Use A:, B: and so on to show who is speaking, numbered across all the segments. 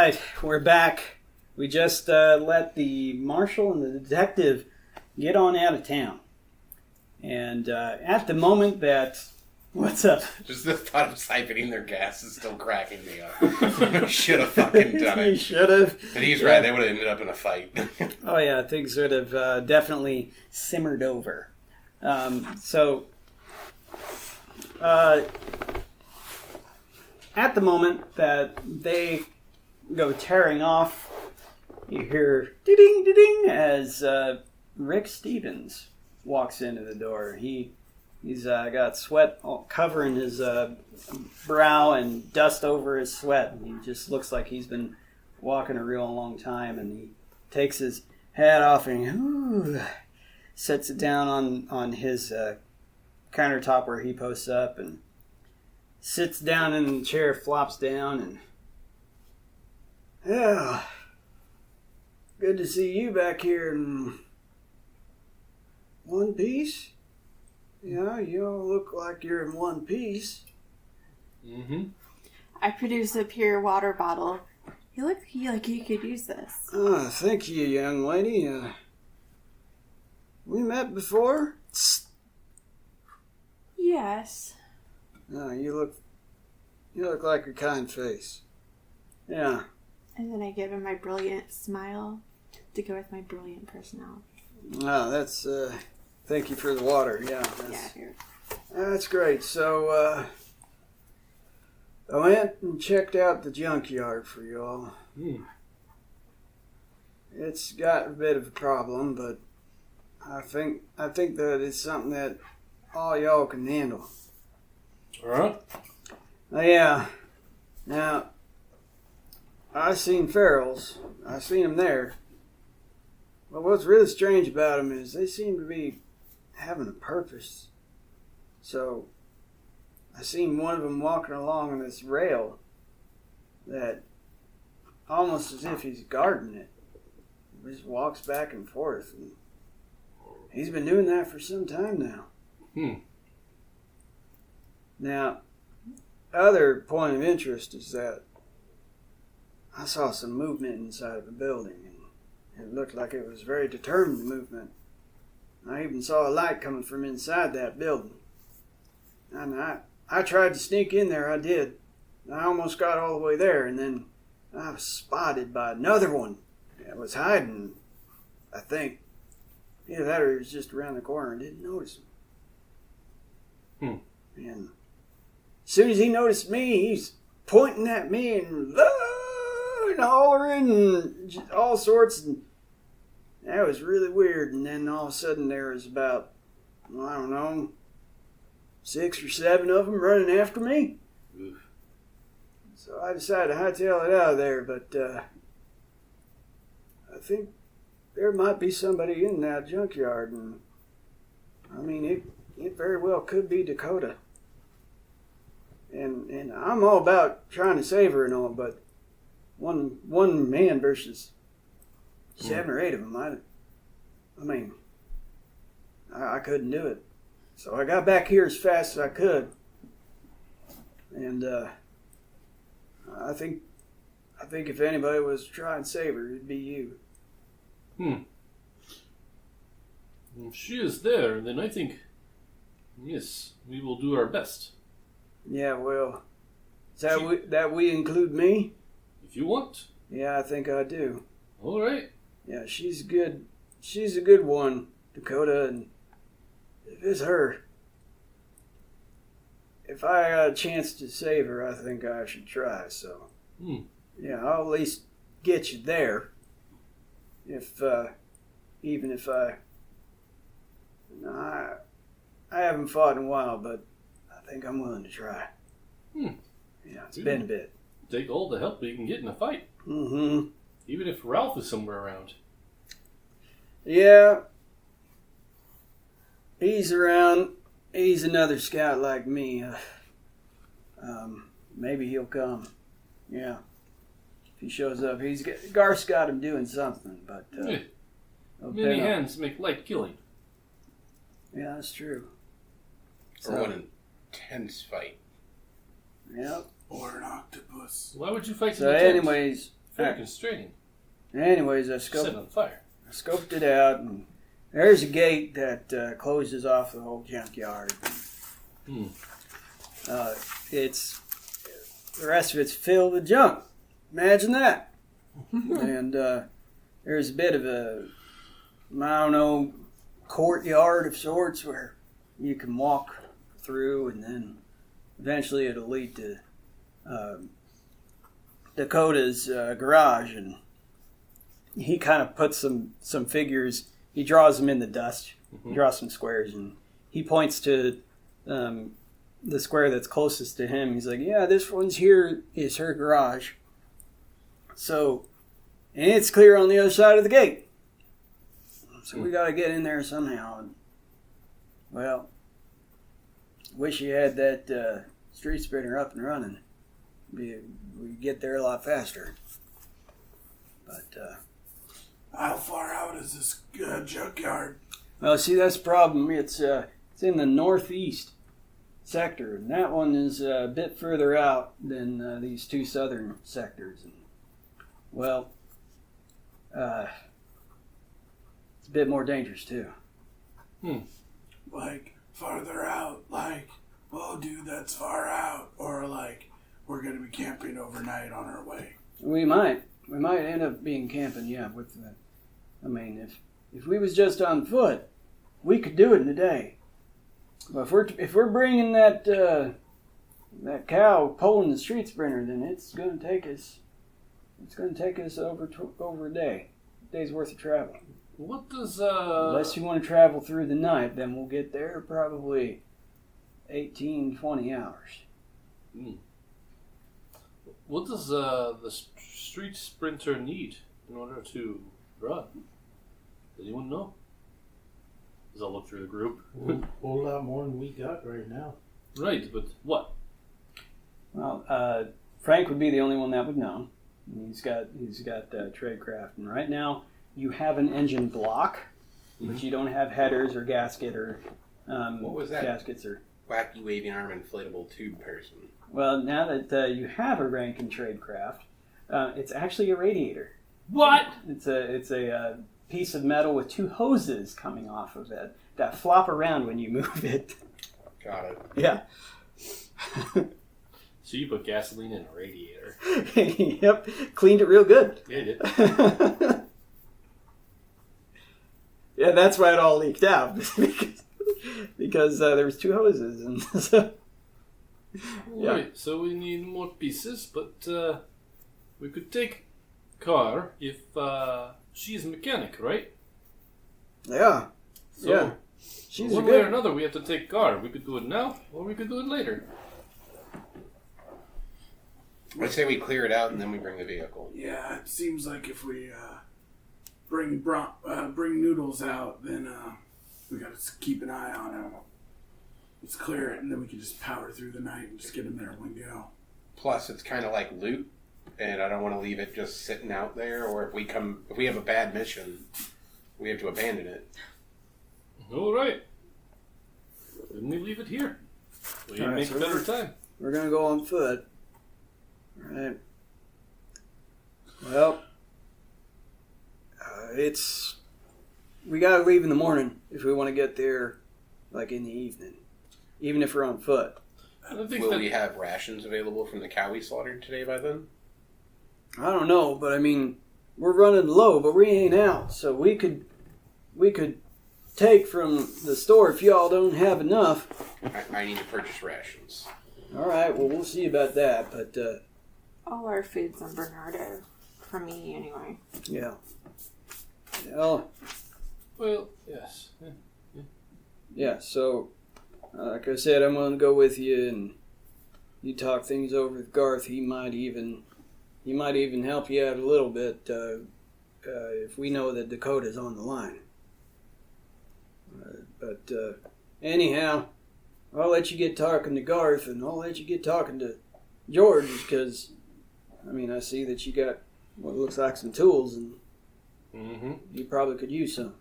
A: right, we're back. We just let the marshal and the detective get on out of town. And at the moment that... What's up?
B: Just the thought of siphoning their gas is still cracking me up. Should have fucking done it.
A: You should have.
B: But he's right, they would have ended up in a fight.
A: Oh yeah, things would have definitely simmered over. At the moment that they go tearing off, you hear ding ding ding as Rick Stevens walks into the door. He's got sweat all covering his brow and dust over his sweat. And he just looks like he's been walking a real long time. And he takes his hat off and sets it down on his countertop where he posts up and sits down in the chair, flops down, and... Yeah, good to see you back here in one piece. Yeah, you all look like you're in one piece.
C: Mm-hmm.
D: I produce a pure water bottle. You look like you could use this.
A: Thank you, young lady. We met before?
D: Yes.
A: You look like a kind face. Yeah.
D: And then I give him my brilliant smile to go with my brilliant personality.
A: That's, thank you for the water. Yeah. That's great. So, I went and checked out the junkyard for y'all. It's got a bit of a problem, but I think that it's something that all y'all can handle.
C: Alright.
A: Yeah. Now, I seen ferals. I seen them there. But what's really strange about them is they seem to be having a purpose. So, I seen one of them walking along on this rail that almost as if he's guarding it. He just walks back and forth. And he's been doing that for some time now. Now, other point of interest is that I saw some movement inside of the building, and it looked like it was very determined movement. I even saw a light coming from inside that building. And I tried to sneak in there, I did. I almost got all the way there, and then I was spotted by another one that was hiding, I think. Either that or he was just around the corner and didn't notice him. And as soon as he noticed me, he's pointing at me and hollering and just all sorts. And that was really weird. And then all of a sudden there was about, I don't know, 6 or 7 of them running after me.
C: Oof.
A: So I decided to hightail it out of there. But I think there might be somebody in that junkyard. And I mean, it very well could be Dakota. And I'm all about trying to save her and all, but one man versus 7 or 8 of them, I mean, I couldn't do it. So I got back here as fast as I could, and I think if anybody was to try and save her, it'd be you.
C: If she is there, then I think, yes, we will do our best.
A: Yeah, well, that we include me?
C: If you want.
A: Yeah, I think I do.
C: All right.
A: Yeah, she's good. She's a good one, Dakota, and if it's her, if I got a chance to save her, I think I should try, so. Yeah, I'll at least get you there. Even if I haven't fought in a while, but I think I'm willing to try. Yeah, it's been a bit.
C: Take all the help we can get in a fight.
A: Mm-hmm.
C: Even if Ralph is somewhere around.
A: Yeah. He's around. He's another scout like me. Maybe he'll come. Yeah. If he shows up, Garth's got him doing something, but...
C: Many hands make light killing.
A: Yeah, that's true.
B: For one intense fight.
A: Yep.
E: Or an octopus.
C: Why would you fight
A: So anyways...
C: Very constraining.
A: Anyways,
C: Set on fire.
A: I scoped it out, and there's a gate that closes off the whole junkyard. It's the rest of it's filled with junk. Imagine that. And there's a bit of a, I don't know, courtyard of sorts where you can walk through, and then eventually it'll lead to Dakota's garage, and he kind of puts some figures. He draws them in the dust. He draws some squares, and he points to the square that's closest to him. He's like, "Yeah, this one's here is her garage. So, and it's clear on the other side of the gate. So we got to get in there somehow." And, well, wish you had that street sprinter up and running. We'd get there a lot faster. But
E: how far out is this junkyard?
A: Well, see, that's the problem. It's in the northeast sector, and that one is a bit further out than these two southern sectors. And, well, it's a bit more dangerous too.
E: Like farther out, like, "Whoa, dude, that's far out," or like, "We're gonna be camping overnight on our way." We might
A: end up being camping, yeah. I mean, if we was just on foot, we could do it in a day. But if we're bringing that cow pulling the street sprinter, then it's going to take us. It's going to take us over a day, day's worth of travel.
C: What does
A: Unless you want to travel through the night, then we'll get there probably 18-20 hours.
C: What does the street sprinter need in order to run? Does anyone know? Does I'll look through the group.
F: A whole lot more than we got right now.
C: Right, but what?
A: Well, Frank would be the only one that would know. He's got tradecraft, and right now you have an engine block, but you don't have headers or gasket or
B: what was that?
A: Gaskets or
B: Wacky waving arm inflatable tube person.
A: Well, now that you have a rank in tradecraft, it's actually a radiator.
C: What?
A: It's a piece of metal with two hoses coming off of it that flop around when you move it.
B: Got it.
A: Yeah.
C: So you put gasoline in a radiator.
A: Yep. Cleaned it real good.
C: Yeah, you did.
A: Yeah, that's why it all leaked out. because there was two hoses. And so, yeah.
C: Right, so we need more pieces, but we could take car if she's a mechanic, right?
A: Yeah.
C: So
A: yeah. She's
C: one way or another, we have to take car. We could do it now, or we could do it later.
B: I say we clear it out and then we bring the vehicle.
E: Yeah, it seems like if we bring Noodles out, then we gotta keep an eye on him. Let's clear it, and then we can just power through the night and just get him there when we go.
B: Plus, it's kind of like loot, and I don't want to leave it just sitting out there. Or if we have a bad mission, we have to abandon it.
C: All right. Then we leave it here. We
A: All right,
C: make
A: so
C: better time.
A: We're gonna go on foot. All right. Well, we gotta leave in the morning if we want to get there, like in the evening, even if we're on foot.
B: Will we have rations available from the cow we slaughtered today by then?
A: I don't know, but I mean, we're running low, but we ain't out, so we could take from the store if y'all don't have enough.
B: I need to purchase rations.
A: All right, well, we'll see about that, but
D: all our food's on Bernardo, for me anyway.
A: yeah. Well,
C: yes.
A: yeah. So, like I said, I'm going to go with you, and you talk things over with Garth. He might even help you out a little bit if we know that Dakota's on the line. But anyhow, I'll let you get talking to Garth, and I'll let you get talking to George, because I mean, I see that you got what looks like some tools, and you probably could use some.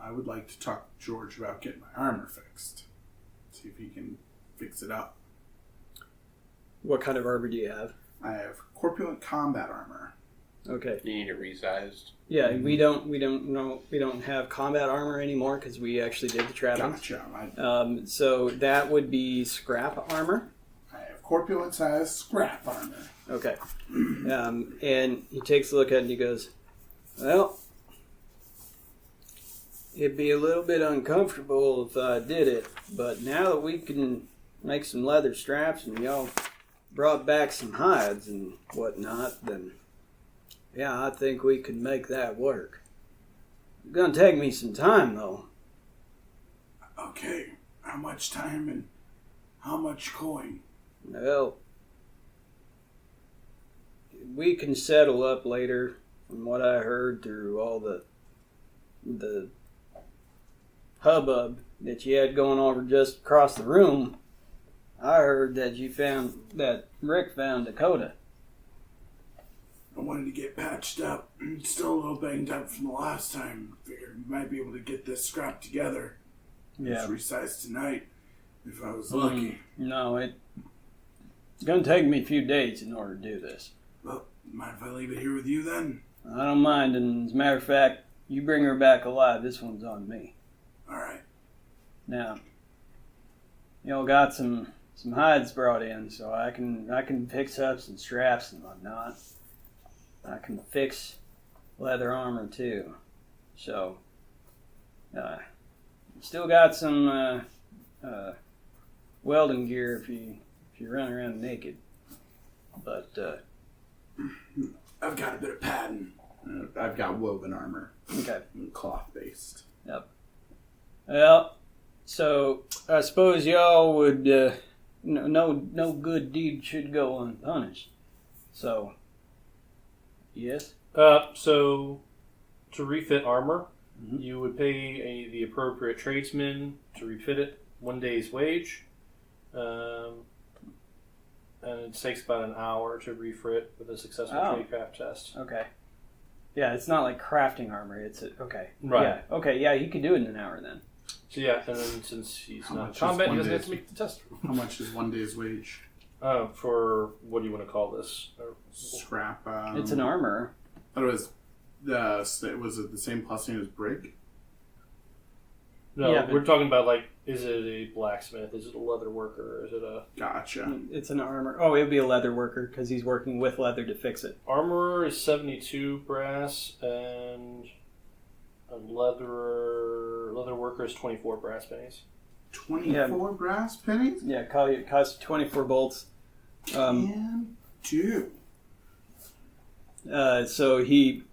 E: I would like to talk to George about getting my armor fixed. See if he can fix it up.
A: What kind of armor do you have?
E: I have corpulent combat armor.
A: Okay.
B: You need it resized.
A: Yeah, we don't have combat armor anymore because we actually did the trappings.
E: Gotcha.
A: So that would be scrap armor.
E: I have corpulent size scrap armor.
A: Okay. And he takes a look at it and he goes, well, it'd be a little bit uncomfortable if I did it, but now that we can make some leather straps and y'all brought back some hides and whatnot, then yeah, I think we could make that work. It's gonna take me some time though.
E: Okay. How much time and how much coin?
A: Well, we can settle up later. From what I heard through all the hubbub that you had going over just across the room, I heard that Rick found Dakota.
E: I wanted to get patched up. Still a little banged up from the last time. Figured we might be able to get this scrap together.
A: Yeah.
E: Just resize tonight if I was lucky.
A: No, it's going to take me a few days in order to do this.
E: Well, mind if I leave it here with you then?
A: I don't mind, and as a matter of fact, you bring her back alive, this one's on me.
E: Alright.
A: Now, y'all got some hides brought in, so I can fix up some straps and whatnot. I can fix leather armor too. So, still got some welding gear if you run around naked. But
E: I've got a bit of padding. I've got woven armor.
A: okay.
E: Cloth based.
A: Yep. Well, so I suppose y'all would no good deed should go unpunished. So, yes.
C: So to refit armor, you would pay the appropriate tradesman to refit it 1 day's wage, and it takes about an hour to refit with a successful tradecraft test.
A: Okay. Yeah, it's not like crafting armor. Okay.
C: Right.
A: Yeah. Okay. Yeah, he could do it in an hour then.
C: So yeah, and then since he's
E: How
C: not in
E: much is
C: combat, he
E: 1
C: doesn't have
E: day's-
C: to make the test.
E: How much is 1 day's wage?
C: For what do you want to call this?
E: Scrap.
A: It's an armor.
E: I thought was it the same costing as brig?
C: No,
A: Yeah, but-
C: we're talking about like, is it a blacksmith? Is it a leather worker? Is it a
E: Gotcha.
A: It's an armor. Oh, it would be a leather worker because he's working with leather to fix it.
C: armorer? Is 72 brass, and a leather worker is 24 brass pennies.
E: 24 brass pennies?
A: Yeah, it costs 24 bolts.
E: Can do.
A: So he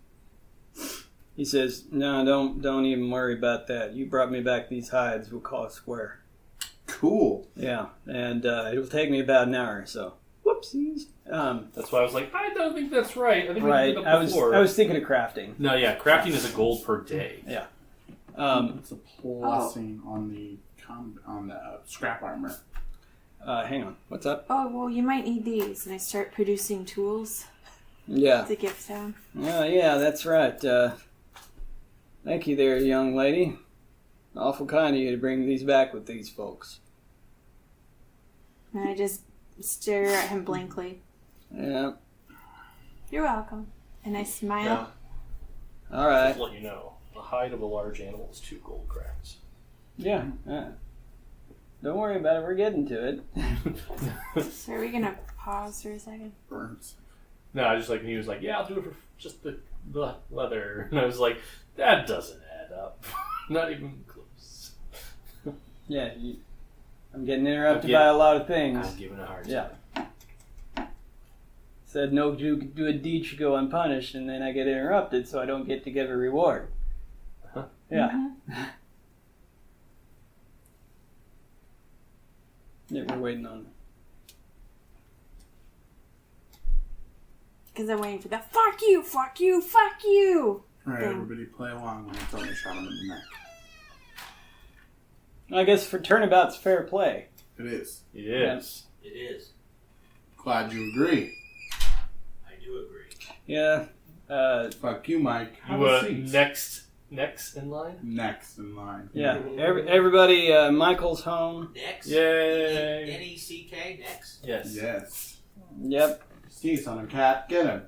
A: says, "No, don't even worry about that. You brought me back these hides. We'll call it square."
E: Cool.
A: Yeah, and it'll take me about an hour. So, whoopsies.
C: That's why I was like, I don't think that's right. I think
A: Right.
C: we did it before.
A: I was thinking of crafting.
C: No, yeah, crafting is a gold per day.
A: Yeah.
E: It's a plussing on the scrap armor.
A: Hang on. What's up?
D: Oh, well, you might need these. And I start producing tools
A: Yeah.
D: to give them.
A: Oh, yeah, that's right. Thank you there, young lady. Awful kind of you to bring these back with these folks.
D: And I just stare at him blankly.
A: Yeah.
D: You're welcome. And I smile.
C: Yeah.
A: All right.
C: Just to let you know, the hide of a large animal is 2 gold crowns.
A: Yeah. Don't worry about it. We're getting to it.
D: So are we going to pause for a second?
E: Burns.
C: No, I just like, he was like, yeah, I'll do it for just the leather. And I was like, that doesn't add up. Not even close.
A: Yeah. I'm getting interrupted by a lot of things.
C: I'm giving a hard time.
A: Yeah. Said no good deed should go unpunished, and then I get interrupted, so I don't get to give a reward.
C: Huh?
A: Yeah.
D: Mm-hmm.
A: Yeah, we're waiting on.
D: Because I'm waiting for the fuck you, fuck you, fuck you.
E: Alright,
D: Thing.
E: everybody play along when I tell me shot him in the neck.
A: I guess for turnabout's fair play.
E: It is.
C: Yes.
G: It is.
E: Glad you agree.
G: I do agree.
A: Yeah.
E: Fuck you, Mike. Have
C: You
E: a seat.
C: next in line?
E: Next in line.
A: Yeah. Everybody, Michael's home.
G: Next.
C: Yay.
G: NECK next.
C: Yes.
E: Yes.
A: Yep.
E: teeth on him, cat. Get him.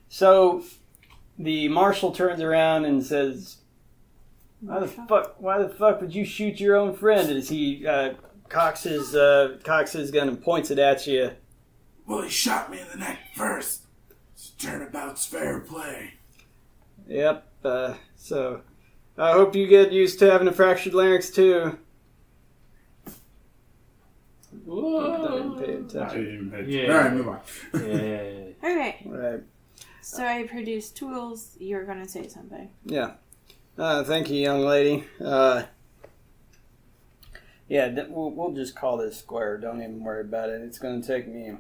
A: So the marshal turns around and says, Why the fuck would you shoot your own friend? As he cocks his gun and points it at you.
E: Well, he shot me in the neck first. So turnabout's fair play.
A: Yep. So I hope you get used to having a fractured larynx too.
C: Whoa.
A: Didn't pay attention.
C: Yeah.
E: All right, move on.
C: Yeah.
D: Okay.
A: Right.
D: So I produced tools. You're gonna say something.
A: Yeah. Thank you, young lady. We'll just call this square. Don't even worry about it. It's going to take me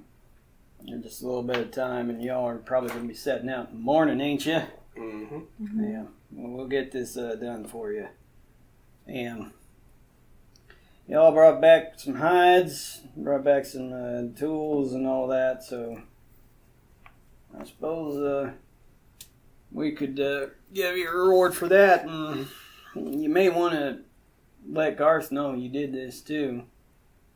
A: just a little bit of time, and y'all are probably going to be setting out in the morning, ain't you?
B: Mm-hmm.
A: Yeah. Well, we'll get this done for you. And y'all brought back some hides, brought back some tools and all that, so I suppose we could give you a reward for that, and you may want to let Garth know you did this too.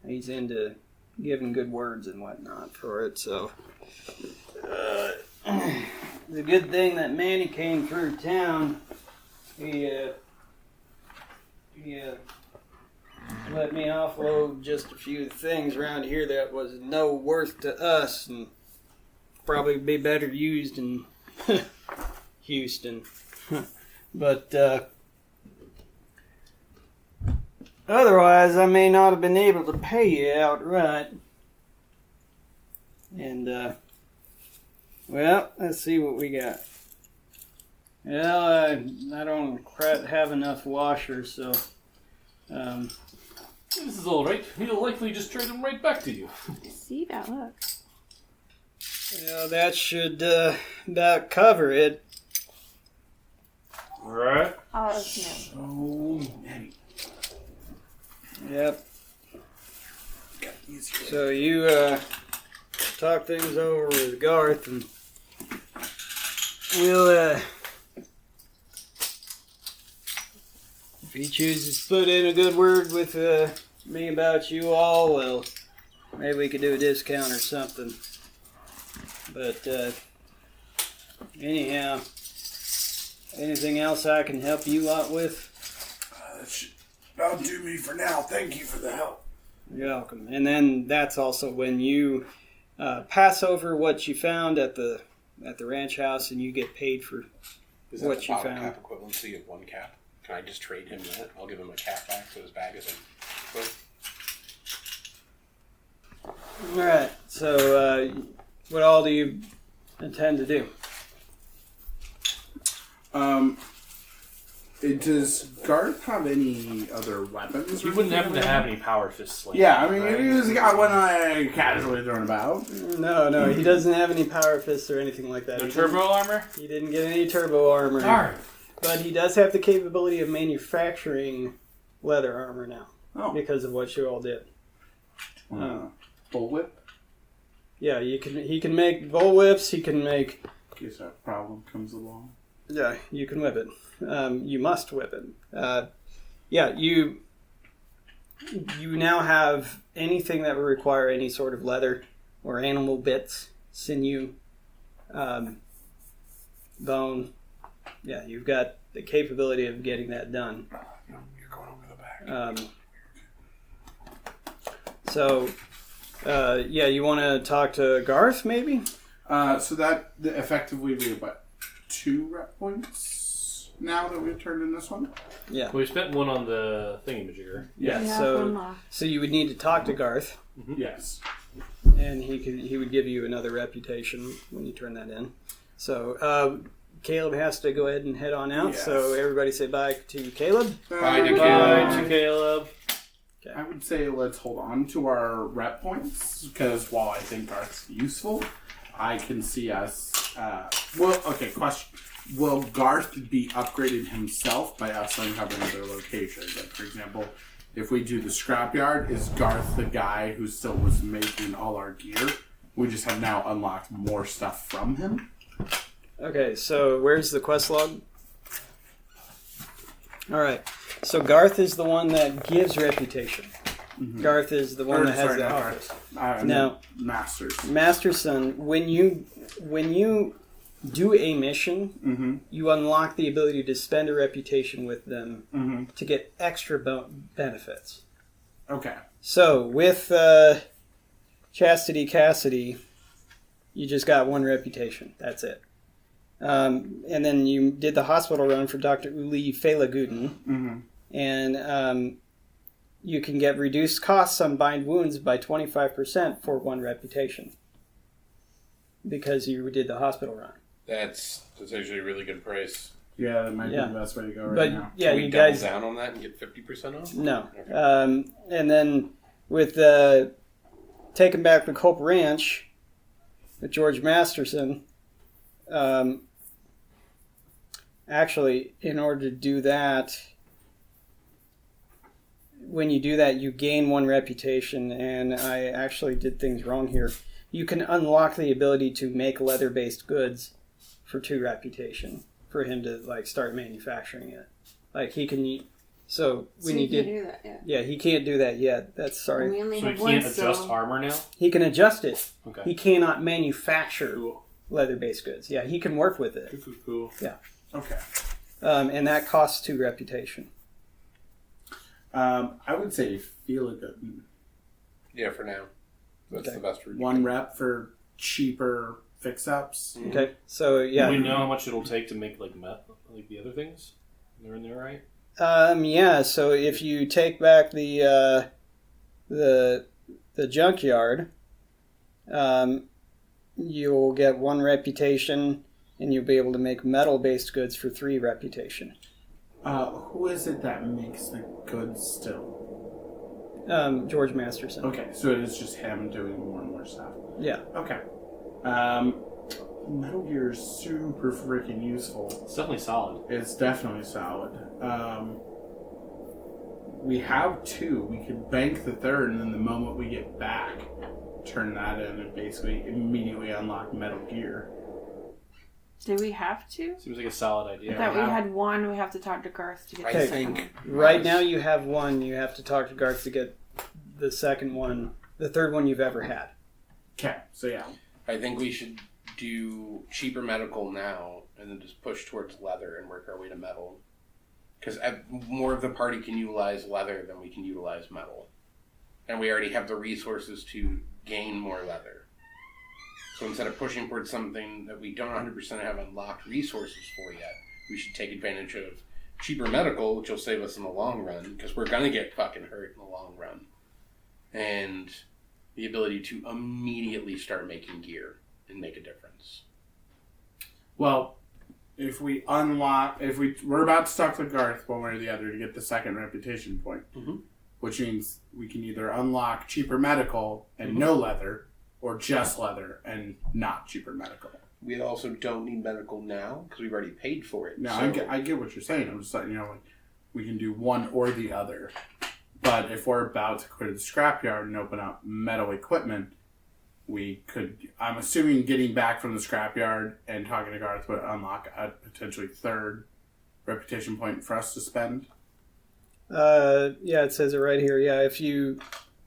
A: He's into giving good words and whatnot for it, so it's a good thing that Manny came through town. He let me offload just a few things around here that was no worth to us and probably be better used in Houston. But otherwise, I may not have been able to pay you outright. And, well, let's see what we got. Well, I don't quite have enough washers, so...
C: This is all right. He'll likely just trade them right back to you.
D: See that look.
A: Well, that should about cover it.
C: Right.
D: Oh, no.
E: So many.
A: Yep.
E: Got these here.
A: So you talk things over with Garth, and we'll if he chooses to put in a good word with me about you all, well, maybe we could do a discount or something. But anyhow, anything else I can help you lot with?
E: That should about do me for now. Thank you for the help.
A: You're welcome. And then that's also when you pass over what you found at the ranch house, and you get paid for
B: Is
A: what
B: that
A: you
B: the bottle
A: found.
B: cap equivalency of one cap? Can I just trade him that? I'll give him a cap back so his bag isn't full.
A: All right. So what all do you intend to do?
E: Does Garth have any other weapons?
C: You wouldn't happen to have any power fists like
E: Yeah,
C: that,
E: I mean,
C: right?
E: he's got one casually thrown about.
A: No, he doesn't have any power fists or anything like that.
C: No
A: He
C: turbo armor?
A: He didn't get any turbo armor.
C: Darn.
A: But he does have the capability of manufacturing leather armor now
E: Oh.
A: because of what you all did.
E: Bullwhip?
A: Yeah, he can make bullwhips. He can make.
E: In case that problem comes along.
A: Yeah, you can whip it. You must whip it. Yeah, you now have anything that would require any sort of leather or animal bits, sinew, bone. Yeah, you've got the capability of getting that done.
B: You're going over the back.
A: You want to talk to Garth, maybe?
E: So that effectively we have, what, 2 rep points now that we've turned in this one?
A: Yeah.
C: We spent one on the thingamajigger.
A: Yeah.
D: You have
A: So
D: one left.
A: you would need to talk to Garth,
E: Yes.
A: and he would give you another reputation when you turn that in. So Caleb has to go ahead and head on out.
E: Yes.
A: So everybody say bye to Caleb.
B: Bye to
C: Bye to Caleb.
E: I would say let's hold on to our rep points, because while I think Garth's useful, I can see us... question. Will Garth be upgraded himself by us uncovering other locations? Like, for example, if we do the scrapyard, is Garth the guy who still was making all our gear? We just have now unlocked more stuff from him?
A: Okay, so where's the quest log? All right. So Garth is the one that gives reputation. Garth is the one that has the
E: not
A: office.
E: Garth.
A: Now,
E: Masters.
A: Masterson, when you do a mission, you unlock the ability to spend a reputation with them to get extra benefits.
E: Okay.
A: So, with Chastity Cassidy, you just got 1 reputation. That's it. And then you did the hospital run for Dr. Uli Felaguden. And you can get reduced costs on bind wounds by 25% for 1 reputation. Because you did the hospital run.
B: That's actually a really good price.
E: Yeah, that might be the best way to go now.
A: Yeah,
B: Can we
A: you
B: double
A: guys
B: down on that and get 50% off?
A: No.
B: Okay.
A: And then with Taking Back the Culp Ranch with George Masterson, actually, in order to do that, when you do that, you gain 1 reputation, and I actually did things wrong here. You can unlock the ability to make leather-based goods for 2 reputation for him to start manufacturing it. He can. So when you did,
D: do that yet.
A: yeah, he can't do that yet. That's sorry.
D: We only
C: So he
D: have one
C: can't adjust
D: still.
C: armor now?
A: He can adjust it.
C: Okay.
A: He cannot manufacture
C: Cool.
A: leather-based goods. Yeah, he can work with it.
C: Cool.
A: Yeah.
E: Okay.
A: And that costs 2 reputation.
E: I would say feel it good.
B: Yeah, for now. That's
A: Okay.
B: the best route.
E: 1 rep for cheaper fix-ups.
A: Okay, so yeah.
C: Do we know how much it'll take to make like the other things? They're in there, right?
A: Yeah. So if you take back the junkyard, you'll get 1 reputation, and you'll be able to make metal-based goods for 3 reputation.
E: Who is it that makes the goods still?
A: George Masterson.
E: Okay, so it is just him doing more and more stuff.
A: Yeah.
E: Okay. Metal Gear is super freaking useful.
C: It's definitely solid.
E: It's definitely solid. We have 2. We could bank the 3rd, and then the moment we get back, turn that in and basically immediately unlock Metal Gear.
D: Do we have to?
C: Seems like a solid idea.
D: I thought we had 1. We have to talk to Garth to get
B: I
D: the
B: think
D: second
A: Right now you have 1. You have to talk to Garth to get the second one, the 3rd one you've ever had.
E: Okay, so yeah.
B: I think we should do cheaper medical now and then just push towards leather and work our way to metal. Because more of the party can utilize leather than we can utilize metal. And we already have the resources to gain more leather. So instead of pushing towards something that we don't 100% have unlocked resources for yet, we should take advantage of cheaper medical, which will save us in the long run, because we're going to get fucking hurt in the long run. And the ability to immediately start making gear and make a difference.
E: Well, if we're about to talk to Garth one way or the other to get the 2nd reputation point, which means we can either unlock cheaper medical and no leather, or just leather and not cheaper medical.
B: We also don't need medical now because we've already paid for it.
E: No,
B: so
E: I get what you're saying. I'm just letting you know, we can do one or the other. But if we're about to clear the scrapyard and open up metal equipment, we could. I'm assuming getting back from the scrapyard and talking to Garth would unlock a potentially 3rd reputation point for us to spend.
A: Yeah, it says it right here. Yeah, if you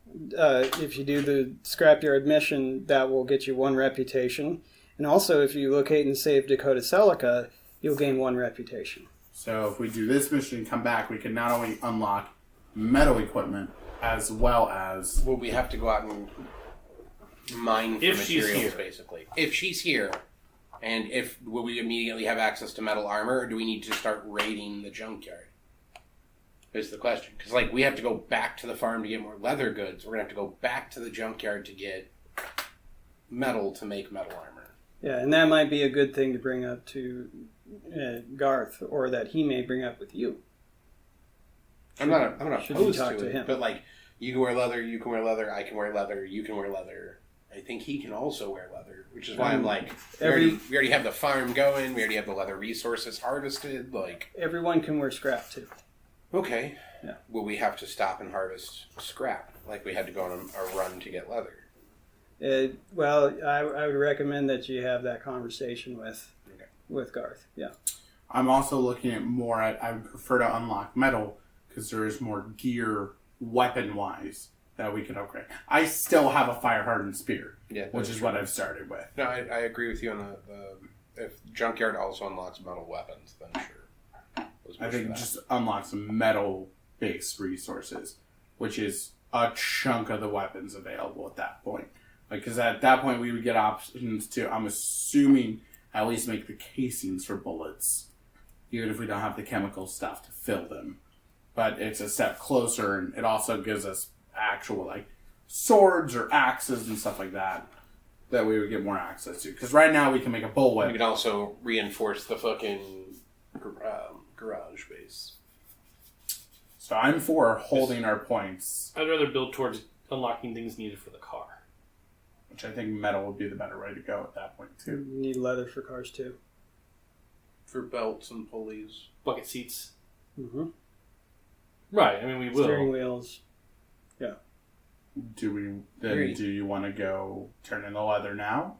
A: do the scrapyard mission, that will get you 1 reputation. And also, if you locate and save Dakota Celica, you'll gain 1 reputation.
E: So if we do this mission and come back, we can not only unlock metal equipment, as well as...
B: Well, we have to go out and mine for
C: If she's
B: materials,
C: here.
B: basically. If she's here, and will we immediately have access to metal armor, or do we need to start raiding the junkyard? Is the question. Because, we have to go back to the farm to get more leather goods. We're going to have to go back to the junkyard to get metal to make metal armor.
A: Yeah, and that might be a good thing to bring up to Garth, or that he may bring up with you.
B: I'm not
A: Should we
B: opposed
A: talk
B: to
A: to
B: it,
A: him?
B: but you can wear leather, you can wear leather, I can wear leather, you can wear leather. I think he can also wear leather, which is why I'm we already have the farm going, we already have the leather resources harvested,
A: Everyone can wear scrap, too.
B: Okay.
A: Yeah.
B: Will we have to stop and harvest scrap, like we had to go on a run to get leather?
A: Well, I would recommend that you have that conversation with Garth. Yeah.
E: I'm also looking at I would prefer to unlock metal, because there is more gear, weapon-wise, that we could upgrade. I still have a fire hardened spear, which is what I've started with.
B: No, I agree with you on the if Junkyard also unlocks metal weapons, then sure.
E: I think it just unlocks some metal-based resources, which is a chunk of the weapons available at that point. Because at that point we would get options to, I'm assuming, at least make the casings for bullets, even if we don't have the chemical stuff to fill them. But it's a step closer, and it also gives us actual swords or axes and stuff like that we would get more access to. Because right now we can make a bullwhip.
B: We can also reinforce the fucking garage base.
E: So I'm for holding our points.
C: I'd rather build towards unlocking things needed for the car.
E: Which I think metal would be the better way to go at that point, too.
A: You need leather for cars, too.
B: For belts and pulleys.
C: Bucket seats.
A: Mm-hmm.
C: Right, I mean, we will.
A: Steering wheels. Yeah.
E: Do you want to go turn in the leather now?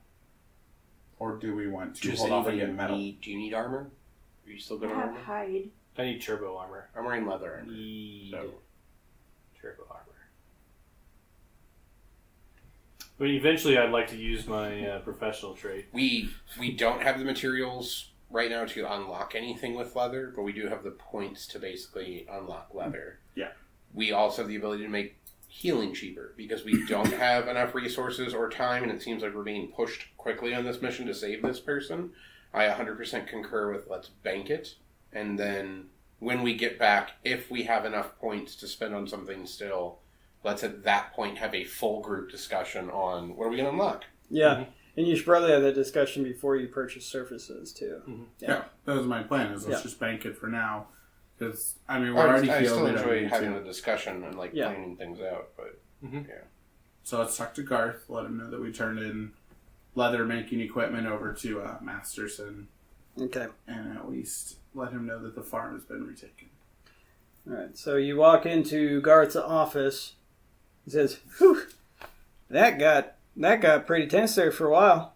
E: Or do we want to hold off and get metal?
B: Do you need armor? Are you still good
D: I
B: on
D: have
B: armor?
D: hide.
C: I need turbo armor.
B: I'm wearing leather armor.
C: Turbo armor. I mean, eventually I'd like to use my professional trade.
B: We don't have the materials right now to unlock anything with leather, but we do have the points to basically unlock leather.
E: Yeah.
B: We also have the ability to make healing cheaper because we don't have enough resources or time, and it seems like we're being pushed quickly on this mission to save this person. I 100% concur with let's bank it, and then when we get back, if we have enough points to spend on something still, let's at that point have a full group discussion on what are we going to unlock.
A: Yeah.
C: Mm-hmm.
A: And you should probably have that discussion before you purchase surfaces, too.
C: Mm-hmm.
E: Yeah, that was my plan, is let's just bank it for now. Because, I mean,
B: I still enjoy having the discussion and planning things out, but
E: So let's talk to Garth, let him know that we turned in leather making equipment over to Masterson.
A: Okay.
E: And at least let him know that the farm has been retaken.
A: All right. So you walk into Garth's office. He says, "Whew, that got pretty tense there for a while."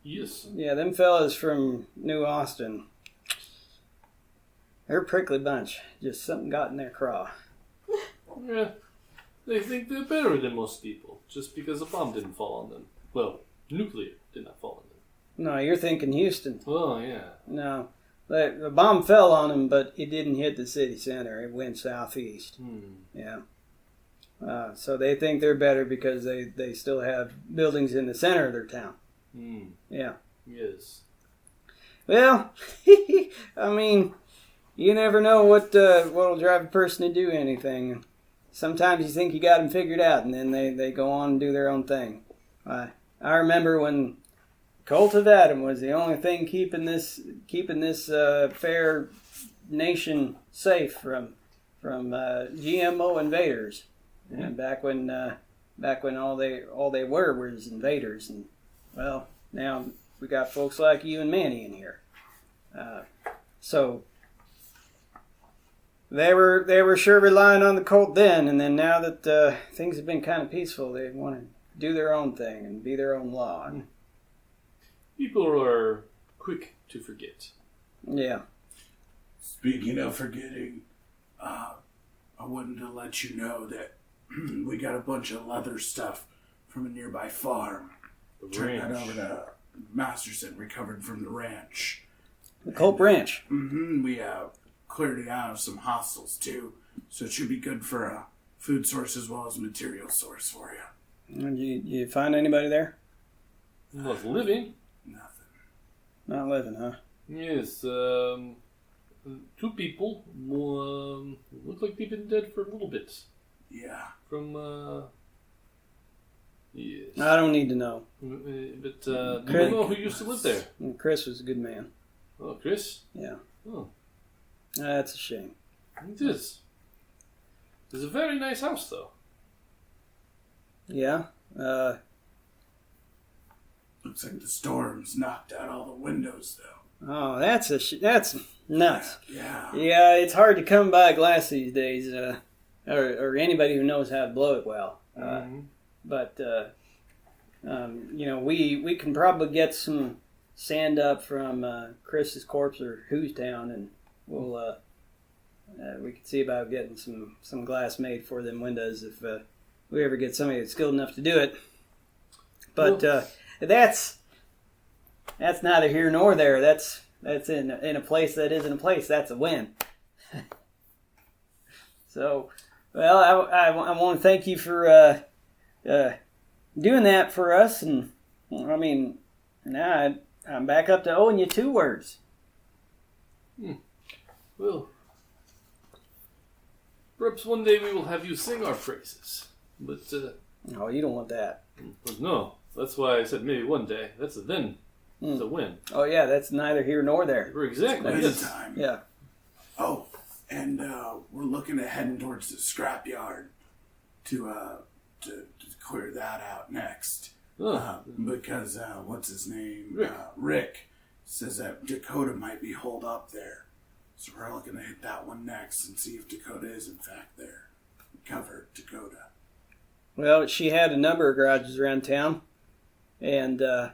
C: Yes.
A: Yeah, them fellas from New Austin. They're a prickly bunch. Just something got in their craw.
C: Yeah. They think they're better than most people, just because a bomb didn't fall on them. Well, nuclear did not fall on them.
A: No, you're thinking Houston.
C: Oh, yeah.
A: No. The bomb fell on them, but it didn't hit the city center. It went southeast. Yeah. So they think they're better because they still have buildings in the center of their town. Yeah.
C: Yes.
A: Well, I mean, you never know what'll drive a person to do anything. Sometimes you think you got them figured out, and then they go on and do their own thing. I remember when Cult of Adam was the only thing keeping this fair nation safe from G.M.O. invaders. And back when all they were was invaders, and well, now we got folks like you and Manny in here. So they were sure relying on the cult then, and then now that things have been kind of peaceful, they want to do their own thing and be their own law.
C: People are quick to forget.
A: Yeah.
E: Speaking of forgetting, I wanted to let you know that we got a bunch of leather stuff from a nearby farm. Turned that over to Masterson, recovered from the ranch.
A: The cult branch.
E: Mm-hmm. We cleared it out of some hostels, too. So it should be good for a food source as well as material source for you.
A: And you find anybody there?
C: Not living.
E: Nothing.
A: Not living, huh?
C: Yes. 2 people. Look like they've been dead for a little bit.
E: Yeah.
C: From, yes.
A: I don't need to know.
C: But, do you know who used to live there?
A: Chris was a good man.
C: Oh, Chris?
A: Yeah.
C: Oh.
A: That's a shame.
C: It is. It's a very nice house, though.
A: Yeah.
E: Looks like the storm's knocked out all the windows, though.
A: Oh, that's nuts.
E: Yeah.
A: Yeah, it's hard to come by glass these days, or anybody who knows how to blow it well. But we can probably get some sand up from Chris's corpse or Who's Town, and we'll we could see about getting some glass made for them windows if we ever get somebody that's skilled enough to do it. But that's neither here nor there. That's in a place that isn't a place. That's a win. So, well, I want to thank you for doing that for us, and I mean, now I'm back up to owing you 2 words.
C: Well, perhaps one day we will have you sing our praises. But
A: Oh, you don't want that.
C: no, that's why I said maybe one day. That's a then. It's a win.
A: Oh yeah, that's neither here nor there.
C: Exactly.
E: Win
C: Yes.
E: time.
A: Yeah.
E: Oh, and we're looking at heading towards the scrapyard to clear that out next. Because what's his name? Rick says that Dakota might be holed up there. So we're looking to hit that one next and see if Dakota is in fact there. Cover Dakota.
A: Well, she had a number of garages around town, and I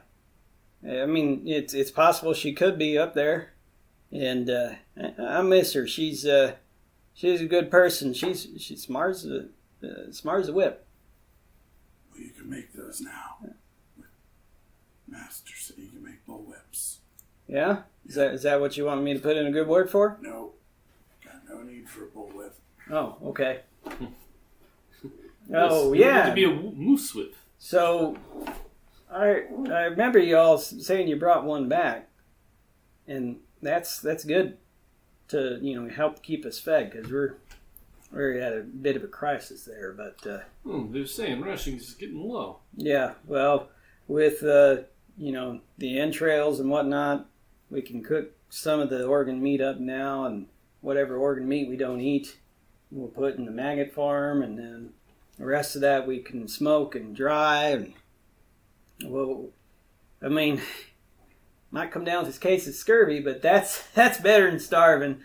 A: mean, it's possible she could be up there. And I miss her. She's a good person. She's smart as a whip.
E: Well, you can make those now. Master said you can make bull whips.
A: Yeah? Is that what you want me to put in a good word for?
E: No, got no need for a bull whip.
A: Oh, okay.
C: Yes,
A: Oh,
C: you
A: yeah.
C: need to be a moose whip.
A: So, I remember you all saying you brought one back, and that's good to help keep us fed, because we're at a bit of a crisis there. But
C: They're saying rationing is getting low.
A: yeah, well, with the entrails and whatnot, we can cook some of the organ meat up now, and whatever organ meat we don't eat, we'll put in the maggot farm, and then the rest of that we can smoke and dry. And well, I mean, might come down with this case of scurvy, but that's better than starving.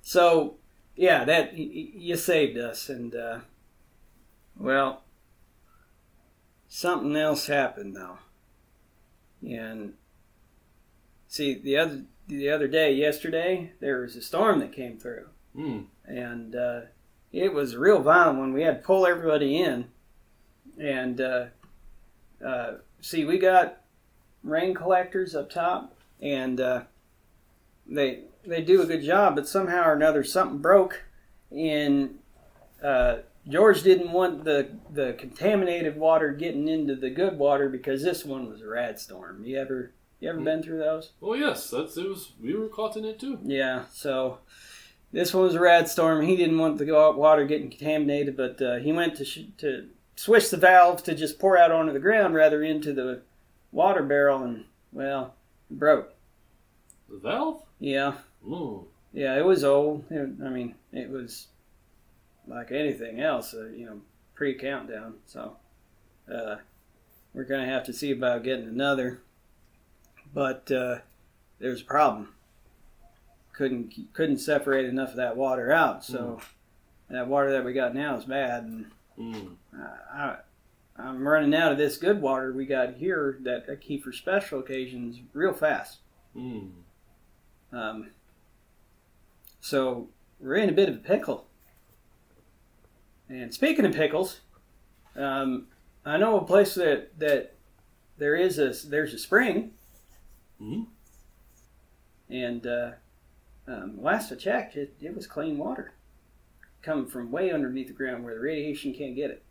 A: So yeah, that you saved us, and well, something else happened though. And see, the other day, yesterday, there was a storm that came through. And it was a real violent one. We had to pull everybody in. And see, we got rain collectors up top, and they do a good job, but somehow or another something broke, and George didn't want the contaminated water getting into the good water, because this one was a rad storm. You ever been through those?
C: Oh yes, we were caught in it too.
A: Yeah, so this one was a rad storm. He didn't want the water getting contaminated, but he went to switch the valve to just pour out onto the ground rather into the water barrel, and well, it broke.
C: The valve?
A: Yeah.
C: Oh.
A: Yeah, it was old. It was like anything else, pre-countdown. So we're going to have to see about getting another. But there's a problem. Couldn't separate enough of that water out, so that water that we got now is bad. And I'm running out of this good water we got here that I keep for special occasions real fast. So we're in a bit of a pickle. And speaking of pickles, I know a place that there's a spring. And last I checked, it was clean water coming from way underneath the ground where the radiation can't get it.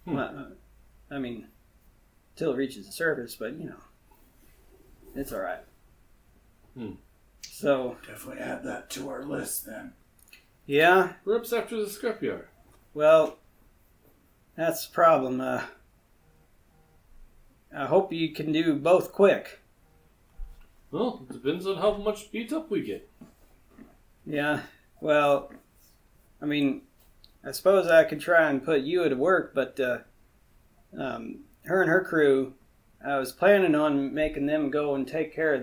A: Well, till it reaches the surface, but it's all right. So
E: Definitely add that to our list then.
A: yeah,
C: Perhaps after the scrapyard.
A: well, that's the problem. I hope you can do both quick.
C: Well, it depends on how much beat up we get.
A: Yeah, well, I suppose I could try and put you to work, but her and her crew, I was planning on making them go and take care of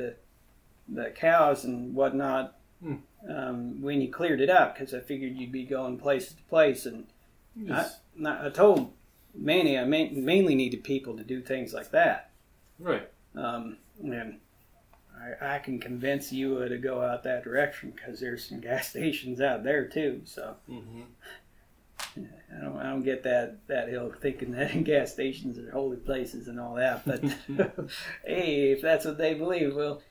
A: the cows and whatnot when you cleared it up, because I figured you'd be going place to place. And
C: Yes.
A: I told Manny I mainly needed people to do things like that.
C: Right.
A: And I can convince you to go out that direction because there's some gas stations out there too. So I don't get that hill thinking that gas stations are holy places and all that. But hey, if that's what they believe, well,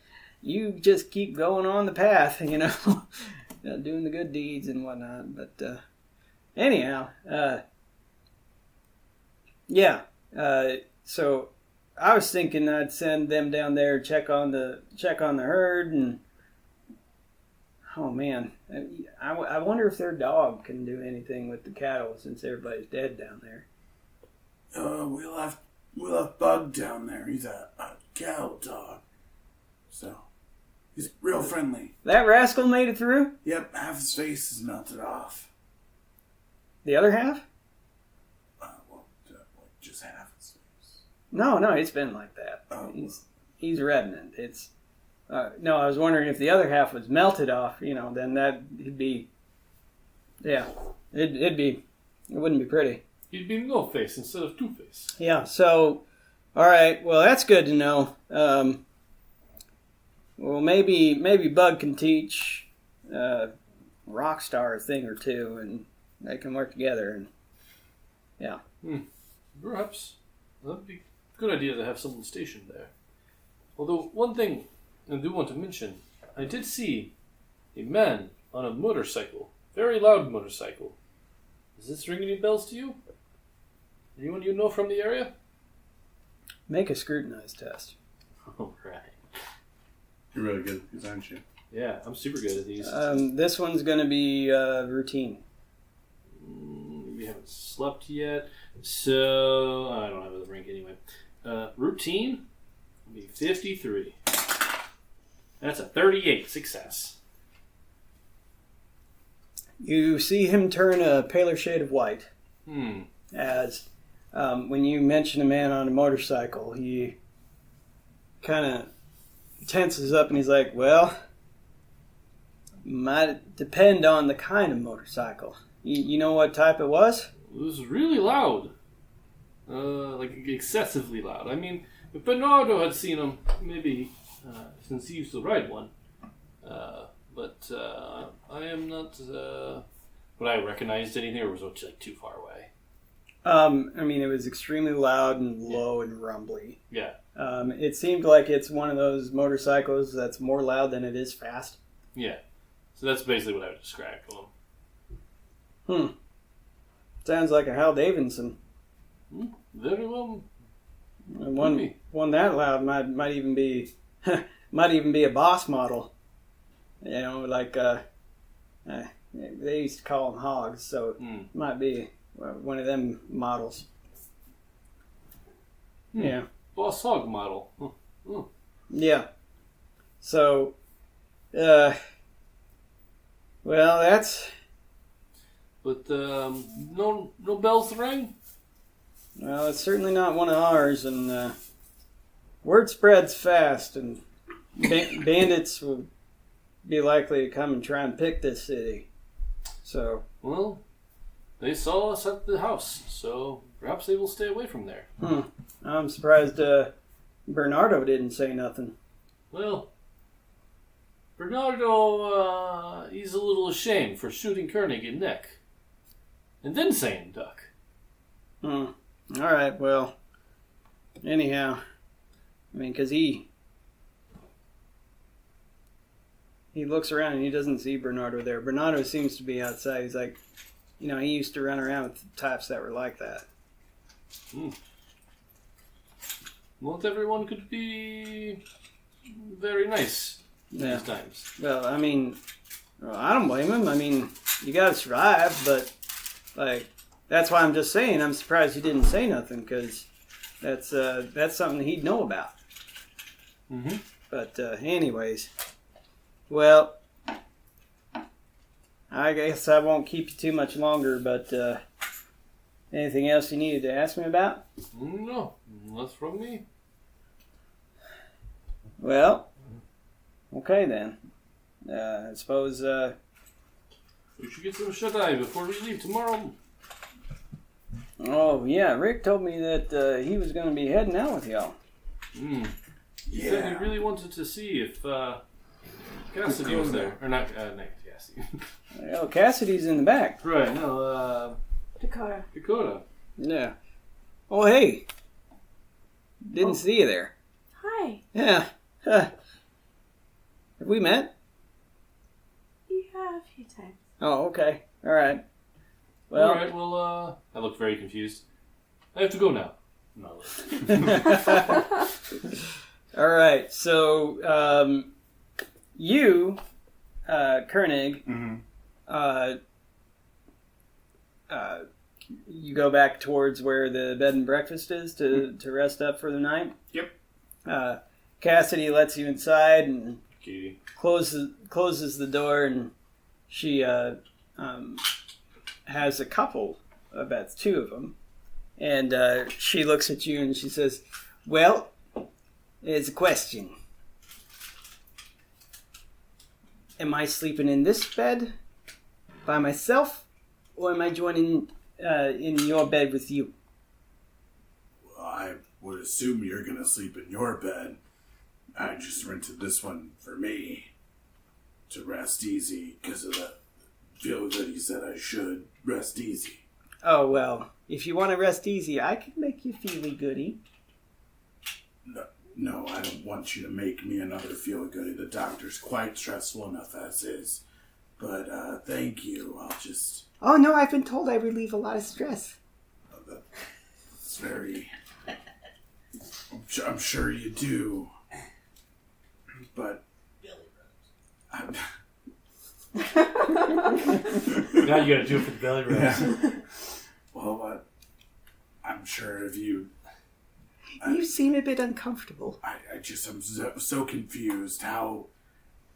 A: you just keep going on the path, doing the good deeds and whatnot. But anyhow, yeah. So I was thinking I'd send them down there check on the herd, and oh man, I wonder if their dog can do anything with the cattle since everybody's dead down there.
E: We'll have Bug down there. He's a cattle dog, so he's real friendly.
A: That rascal made it through?
E: Yep, half his face is melted off.
A: The other half?
E: Just half his face.
A: No, it's been like that.
E: Oh.
A: He's Revenant. It's no, I was wondering if the other half was melted off. Then that'd be, yeah, it wouldn't be pretty.
C: He'd be no face instead of two face.
A: Yeah. So, all right. Well, that's good to know. Well, maybe Bug can teach Rockstar a thing or two, and they can work together. And yeah.
C: Perhaps. That'd be a good idea to have someone stationed there. Although, one thing I do want to mention, I did see a man on a motorcycle. Very loud motorcycle. Does this ring any bells to you? Anyone you know from the area?
A: Make a scrutinize test.
C: All right.
H: You're really good at these, aren't you?
C: Yeah, I'm super good at these.
A: This one's going to be routine.
C: We haven't slept yet, so I don't have a rank anyway. Routine will be 53. That's a 38 success.
A: You see him turn a paler shade of white. As when you mention a man on a motorcycle, he kind of tenses up and he's like, well, might depend on the kind of motorcycle. You know what type it was?
C: It was really loud. Like excessively loud. I mean, if Bernardo had seen him, maybe, since he used to ride one. But I am not... Would I recognized anything, or was it like too far away?
A: I mean, it was extremely loud and low and rumbly.
C: Yeah.
A: It seemed like it's one of those motorcycles that's more loud than it is fast.
C: Yeah. So that's basically what I would describe to him.
A: Sounds like a Hal Davidson.
C: Very well.
A: One that loud might even be a boss model. Like they used to call them hogs, so it might be one of them models. Yeah.
C: Boss hog model.
A: Yeah. So, well, that's...
C: But no bells to ring?
A: Well, it's certainly not one of ours, and word spreads fast, and bandits will be likely to come and try and pick this city. So...
C: Well, they saw us at the house, so perhaps they will stay away from there.
A: I'm surprised Bernardo didn't say nothing.
C: Well, Bernardo, he's a little ashamed for shooting Kernig in neck. And then saying duck.
A: Alright, well, anyhow, I mean, because he looks around and he doesn't see Bernardo there. Bernardo seems to be outside. He's like, he used to run around with types that were like that.
C: Not everyone could be very nice these times.
A: Well, I mean, I don't blame him. I mean, you gotta survive, but, like, that's why I'm just saying I'm surprised he didn't say nothing, because that's something he'd know about. But, anyways, well, I guess I won't keep you too much longer, but, anything else you needed to ask me about?
C: No, not from me.
A: Well, okay then. I suppose,
C: we should get some shut-eye before we leave tomorrow.
A: Oh, yeah, Rick told me that he was going to be heading out with y'all.
C: He said he really wanted to see if Cassidy was there. Or not Cassidy.
A: Oh, Cassidy's in the back.
C: Right, no, Dakota.
A: Yeah. Oh, hey. Didn't see you there.
D: Hi.
A: Yeah. Have we met?
D: Yeah, a few times.
A: Oh, okay. All right. Well,
C: Alright, well, I look very confused. I have to go now. No.
A: all right. So, you, Kernig, you go back towards where the bed and breakfast is to rest up for the night.
B: Yep.
A: Cassidy lets you inside and
C: Katie.
A: closes the door, and she has a couple of beds, 2 of them, and she looks at you and she says, "Well, there's a question. Am I sleeping in this bed by myself, or am I joining in your bed with you?"
E: Well, I would assume you're going to sleep in your bed. I just rented this one for me to rest easy because of the feel good he said I should rest easy.
A: Oh, well, if you want to rest easy, I can make you feely goody.
E: No, I don't want you to make me another feel goody. The doctor's quite stressful enough as is. But thank you. I'll just...
A: Oh, no, I've been told I relieve a lot of stress.
E: It's very... I'm sure you do. But...
C: Now you gotta do it for the belly rubs.
E: Well, I'm sure if you...
A: You seem a bit uncomfortable.
E: I'm so confused how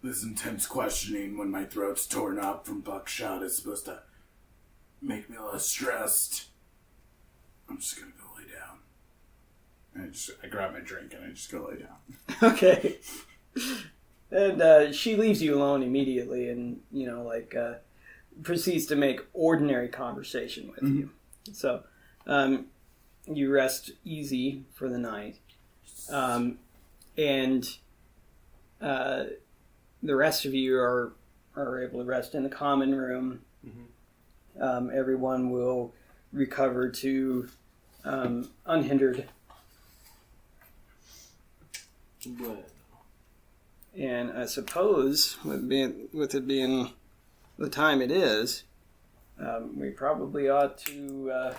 E: this intense questioning when my throat's torn up from buckshot is supposed to make me less stressed. I'm just gonna go lay down. And I grab my drink and I just go lay down.
A: Okay. And she leaves you alone immediately and, proceeds to make ordinary conversation with you. So, you rest easy for the night. And the rest of you are able to rest in the common room. Everyone will recover to unhindered. And I suppose, with it being the time it is, we probably ought to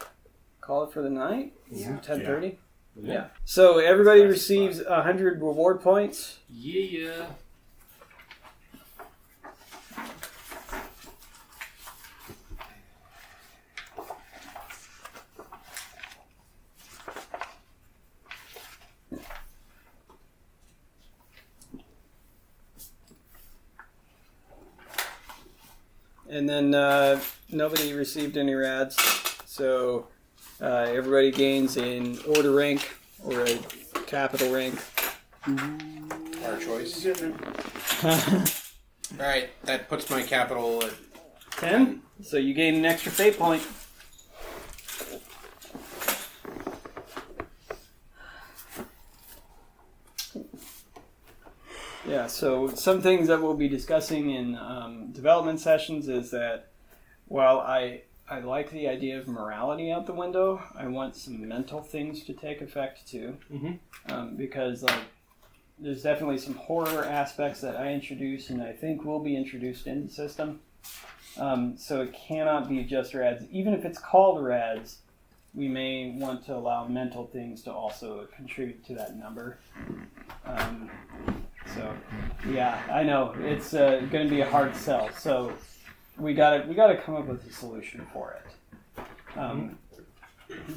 A: call it for the night. 10:30. Yeah. So everybody receives 100 reward points.
C: Yeah.
A: And then nobody received any rads, so everybody gains an order rank or a capital rank.
B: Our choice. Alright, that puts my capital at
A: 10. So you gain an extra fate point. Yeah, so some things that we'll be discussing in development sessions is that while I like the idea of morality out the window, I want some mental things to take effect too. Because there's definitely some horror aspects that I introduce and I think will be introduced in the system. So it cannot be just rads. Even if it's called rads, we may want to allow mental things to also contribute to that number. So, yeah, I know it's going to be a hard sell. So, we gotta come up with a solution for it,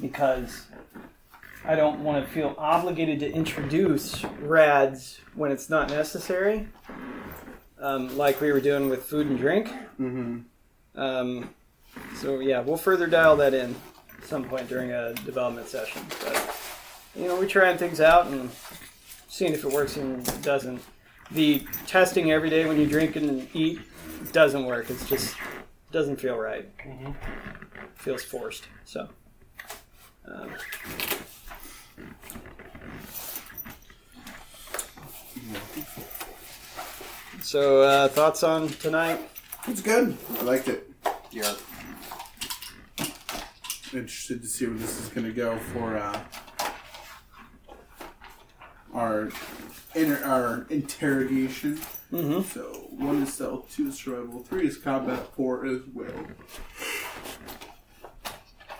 A: because I don't want to feel obligated to introduce rads when it's not necessary, like we were doing with food and drink. So, yeah, we'll further dial that in at some point during a development session. But we're trying things out and seeing if it works and it doesn't. The testing every day when you drink and eat doesn't work. It's just doesn't feel right. Feels forced. So. So, thoughts on tonight?
H: It's good. I liked it.
B: Yeah.
H: Interested to see where this is going to go for our interrogation.
A: Mm-hmm.
H: So 1 is stealth, 2 is survival, 3 is combat, 4 is will.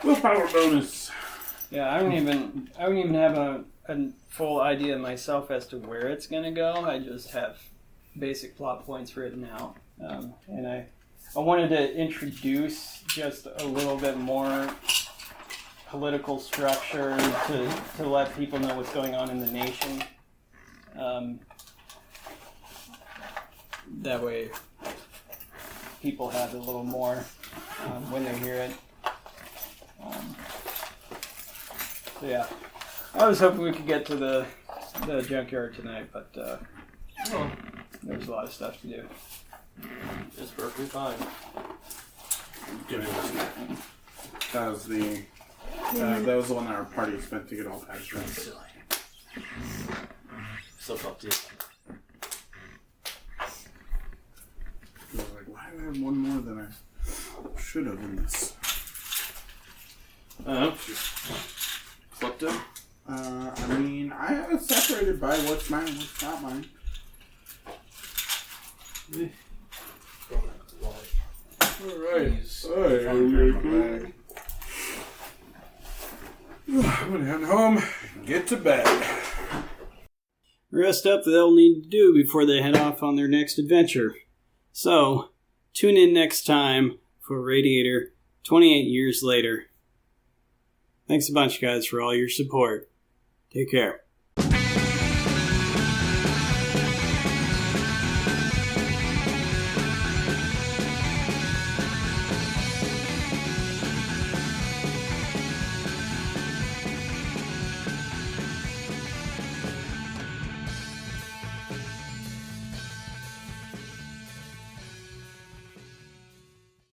H: Willpower bonus.
A: Yeah, I don't even have a full idea myself as to where it's going to go. I just have basic plot points written out. And I wanted to introduce just a little bit more political structure to let people know what's going on in the nation. That way people have a little more when they hear it. So yeah, I was hoping we could get to the junkyard tonight, but there's a lot of stuff to do.
C: It's perfectly fine.
H: Give me this. That was the one that our party spent to get all patched right.
C: So up to you.
H: I was like, why do I have one more than I should have in this?
C: Klepto?
H: I mean, I have it separated by what's mine and what's not mine. Alright. I'm gonna head home and get to bed.
A: Rest up they'll need to do before they head off on their next adventure. So, tune in next time for Radiator 28 years later. Thanks a bunch, guys, for all your support. Take care.